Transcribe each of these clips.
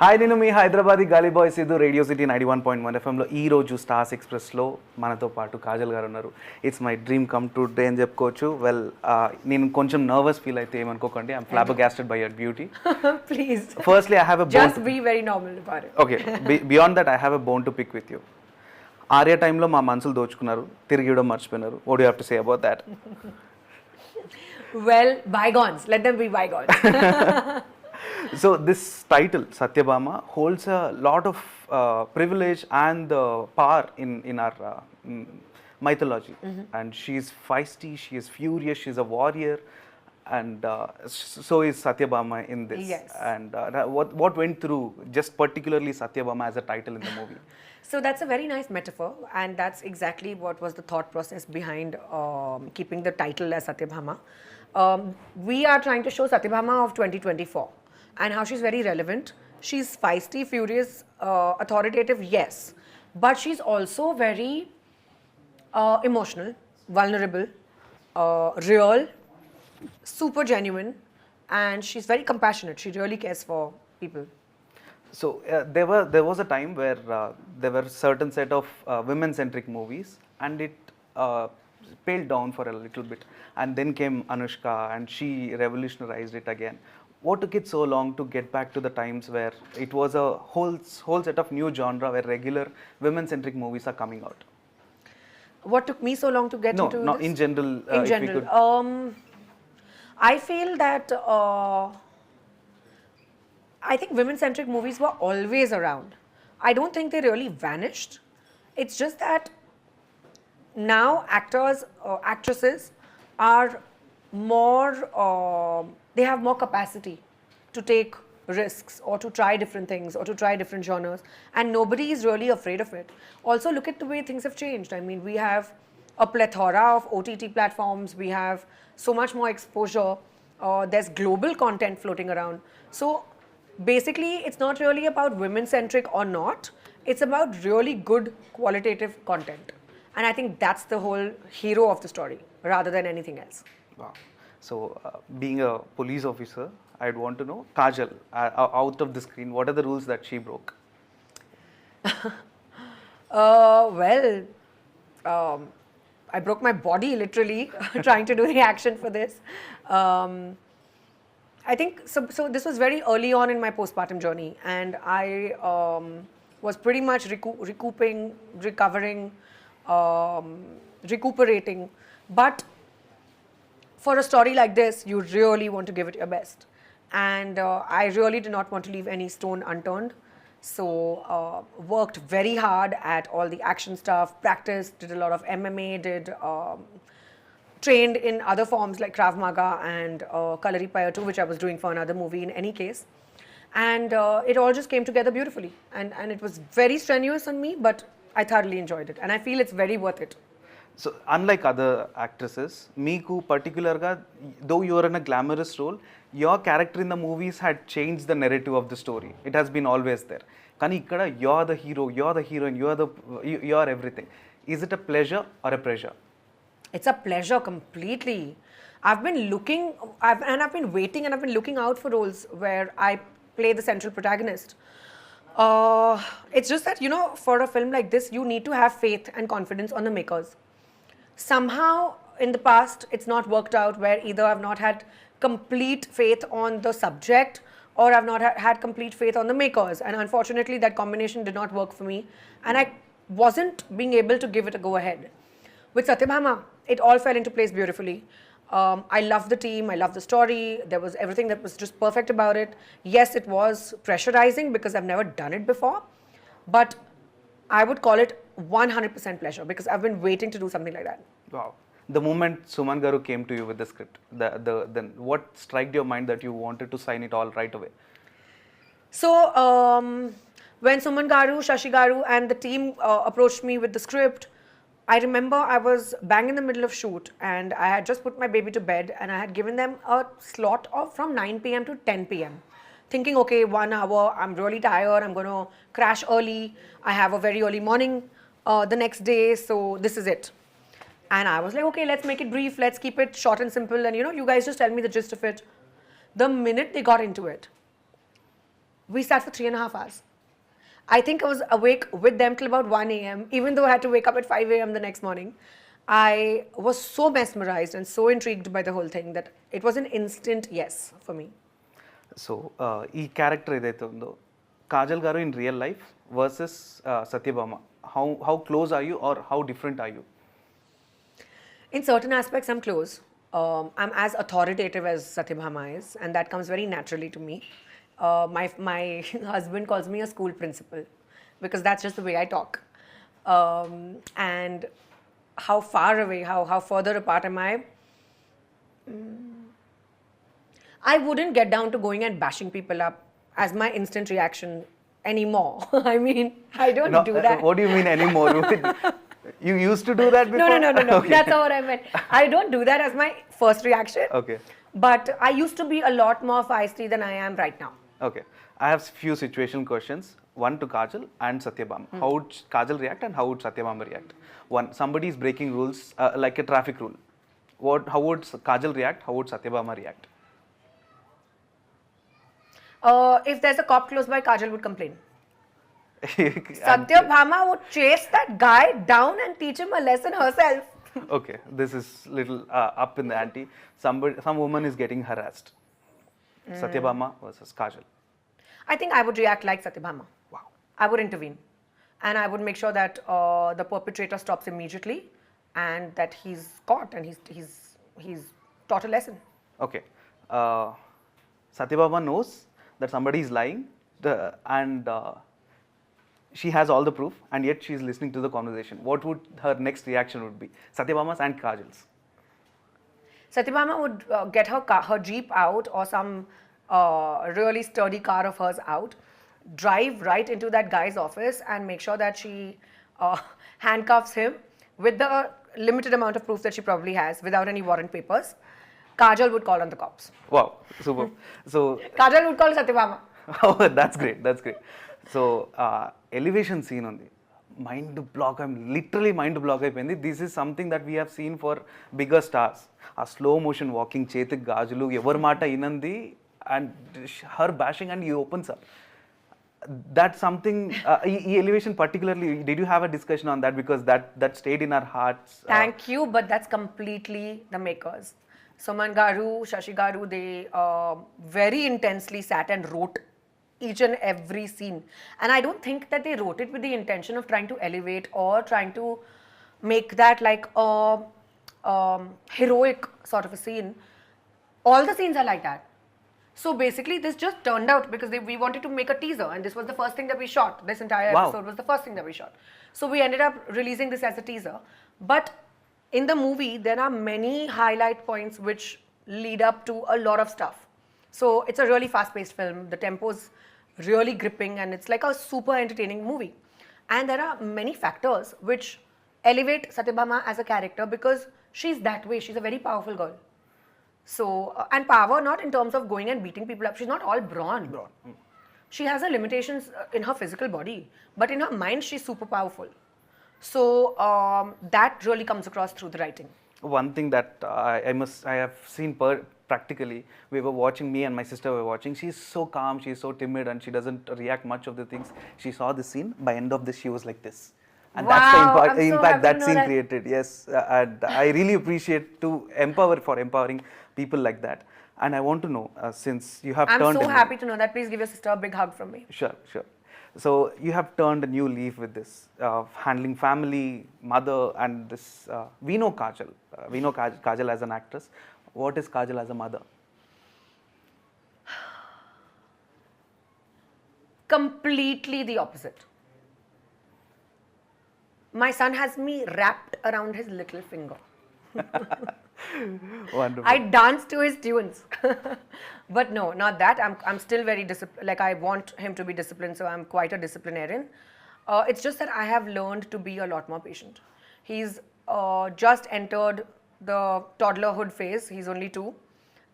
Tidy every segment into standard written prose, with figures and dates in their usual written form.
Hi నేను మీ హైదరాబాదీ గాలి boys ఇది రేడియోసిటీ 91.1 ఎఫ్ఎంలో ఈ రోజు స్టార్స్ ఎక్స్ప్రెస్లో మనతో పాటు కాజల్ గారు ఉన్నారు. It's my dream come today అని చెప్పుకోవచ్చు. వెల్ నేను కొంచెం నర్వస్ ఫీల్ అయితే ఏమనుకోకండి. I'm flabbergasted by your beauty. Please. Firstly I have a Just be very normal about it. Okay beyond that I have a bone to pick with you. Arya టైంలో మా మనసులు దోచుకున్నారు, తిరిగి ఇవ్వడం మర్చిపోయినారు. What you have to say about that? Well, bygones. Let them be bygones. So this title, Satyabhama, holds a lot of privilege and power in our mythology. And she is feisty, she is furious, she is a warrior, and so is Satyabhama in this. Yes. And what went through just particularly Satyabhama as a title in the movie? So that's a very nice metaphor, and that's exactly what was the thought process behind keeping the title as Satyabhama. We are trying to show Satyabhama of 2024 and how she's very relevant. She's feisty, furious, authoritative, yes, but she's also very emotional, vulnerable, real, super genuine, and she's very compassionate. She really cares for people. So there was a time where there were certain set of women-centric movies, and it paled down for a little bit. And then came Anushka, and she revolutionized it again. What took it so long to get back to the times where it was a whole set of new genre where regular women-centric movies are coming out? What took me so long to get into No, this? in general. In if general, we could. I feel that I think women-centric movies were always around. I don't think they really vanished. It's just that now actors, actresses are more, they have more capacity to take risks or to try different things or to try different genres, and nobody is really afraid of it. Also, look at the way things have changed. I mean, we have a plethora of OTT platforms, we have so much more exposure, there's global content floating around. So basically, it's not really about women-centric or not, it's about really good qualitative content. And I think that's the whole hero of the story, rather than anything else. Wow. So, being a police officer, I'd want to know, Kajal, out of the screen, what are the rules that she broke? Well, I broke my body literally trying to do the action for this. I think so this was very early on in my postpartum journey, and I was pretty much recouping, recovering, recuperating. But for a story like this, you really want to give it your best. And I really did not want to leave any stone unturned. So worked very hard at all the action stuff, practiced, did a lot of MMA, trained in other forms like Krav Maga and Kalaripaya too, which I was doing for another movie in any case. And it all just came together beautifully. And it was very strenuous on me, but I thoroughly enjoyed it. And I feel it's very worth it. So, unlike other actresses, Meeku particularly, though you are in a glamorous role, your character in the movies had changed the narrative of the story. It has been always there. Kani ikkada you're the hero, you're the heroine, you're everything. Is it a pleasure or a pressure? It's a pleasure completely. I've been waiting, and I've been looking out for roles where I play the central protagonist. It's just that, you know, for a film like this, you need to have faith and confidence on the makers. Somehow in the past it's not worked out, where either I've not had complete faith on the subject or I've not had complete faith on the makers, and unfortunately that combination did not work for me, and I wasn't being able to give it a go ahead. With Satyabhama, it all fell into place beautifully. I love the team, I love the story, there was everything that was just perfect about it. Yes, it was pressurizing because I've never done it before, but I would call it 100% pleasure because I've been waiting to do something like that. Wow. The moment Suman Garu came to you with the script, then what struck your mind that you wanted to sign it all right away? So, when Suman Garu, Shashi Garu and the team approached me with the script, I remember I was bang in the middle of shoot, and I had just put my baby to bed, and I had given them a slot of from 9 p.m. to 10 p.m. Thinking, okay, 1 hour, I'm really tired, I'm going to crash early, I have a very early morning the next day, so this is it. And I was like, okay, let's make it brief, let's keep it short and simple, and you know, you guys just tell me the gist of it. The minute they got into it, We sat for 3.5 hours. I think I was awake with them till about 1 a.m., even though I had to wake up at 5 a.m. the next morning. I was so mesmerized and so intrigued by the whole thing that it was an instant yes for me. So ఈ character ఏదైతే ఉందో Kajal garu in real life versus Satyabhama, how close are you or how different are you? In certain aspects, I'm close. I'm as authoritative as Satyabhama is, and that comes very naturally to me. My husband calls me a school principal because that's just the way I talk. And how far away, how further apart am I? I wouldn't get down to going and bashing people up as my instant reaction anymore. I mean, I don't do that. What do you mean anymore? You used to do that before? No. Okay. That's not what I meant. I don't do that as my first reaction. Okay. But I used to be a lot more feisty than I am right now. Okay. I have few situational questions. One to Kajal and Satyabhama. How would Kajal react and how would Satyabhama react? One, somebody is breaking rules, like a traffic rule. How would Kajal react? How would Satyabhama react? If there's a cop close by, Kajal would complain. Satyabhama would chase that guy down and teach him a lesson herself. Okay, this is little up in the ante. Some woman is getting harassed. Satyabhama versus Kajal. I think I would react like Satyabhama. Wow. I would intervene. And I would make sure that the perpetrator stops immediately and that he's caught and he's taught a lesson. Okay. Satyabhama knows that somebody is lying and she has all the proof and yet she is listening to the conversation. What would her next reaction would be? Satyabhama's and Kajal's. Satyabhama would get her Jeep out or some really sturdy car of hers out, drive right into that guy's office and make sure that she handcuffs him with the limited amount of proof that she probably has without any warrant papers. Kajal would call on the cops. Wow, super. So Kajal would call Satyabhama. oh, that's great. That's great. So elevation scene on the mind block. I'm literally mind block అయిపోయింది. This is something that we have seen for bigger stars. A slow motion walking Chetik Gajalu, ఎవరి మాట ఇనంది and her bashing and he opens up. That's something, ఈ elevation particularly, did you have a discussion on that? Because that stayed in our hearts. Thank you, but that's completely the makers. Suman Garu, Shashi Garu, they very intensely sat and wrote each and every scene. And I don't think that they wrote it with the intention of trying to elevate or trying to make that like a heroic sort of a scene. All the scenes are like that. So basically this just turned out because we wanted to make a teaser and this was the first thing that we shot. This entire episode was the first thing that we shot. So we ended up releasing this as a teaser. But in the movie, there are many highlight points which lead up to a lot of stuff. So it's a really fast-paced film. The tempo's really gripping and it's like a super entertaining movie. And there are many factors which elevate Satyabhama as a character because she's that way. She's a very powerful girl. So, and power not in terms of going and beating people up. She's not all brawn. She has her limitations in her physical body, but in her mind, she's super powerful. So that really comes across through the writing. One thing that I have seen practically, we were watching, me and my sister were watching, she's so calm, she's so timid and she doesn't react much of the things. She saw the scene, by end of this she was like this. And that's the impact that scene created. Yes, and I really appreciate to empowering people like that. And I want to know, since you have turned... I'm so happy to know that. Please give your sister a big hug from me. Sure. So you have turned a new leaf with this, handling family, mother, and this. We know Kajal. We know Kajal as an actress. What is Kajal as a mother? Completely the opposite. My son has me wrapped around his little finger. Wonderful. I dance to his tunes. But no, not that. I'm still very disciplined. Like I want him to be disciplined, so I'm quite a disciplinarian. It's just that I have learned to be a lot more patient. He's just entered the toddlerhood phase. He's only 2.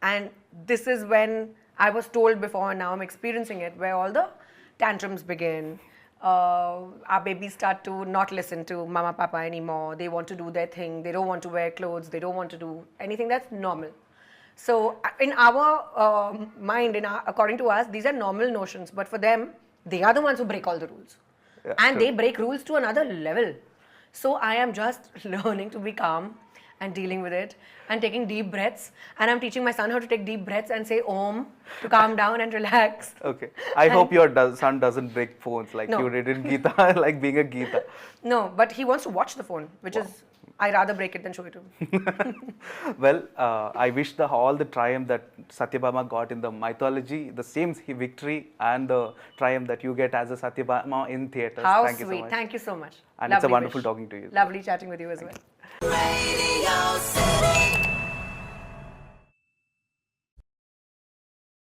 And this is when I was told before and now I'm experiencing it, where all the tantrums begin. Our babies start to not listen to mama papa anymore. They want to do their thing. They don't want to wear clothes. They don't want to do anything. That's normal. So in our mind, according to us, these are normal notions, but for them, they are the ones who break all the rules. Yeah, And true. they break rules to another level. So I am just learning to be calm and dealing with it and taking deep breaths. And I'm teaching my son how to take deep breaths and say Om to calm down and relax. Okay. I hope your son doesn't break phones like No. you did in Geeta, like being a Geeta. No, but he wants to watch the phone, which is, I rather break it than show it to him. Well, I wish all the triumph that Satyabhama got in the mythology, the same victory and the triumph that you get as a Satyabhama in theatres. How Thank you so sweet. much. Thank you so much. And it's a Lovely wonderful wish. talking to you. Lovely chatting with you as well. Radio City.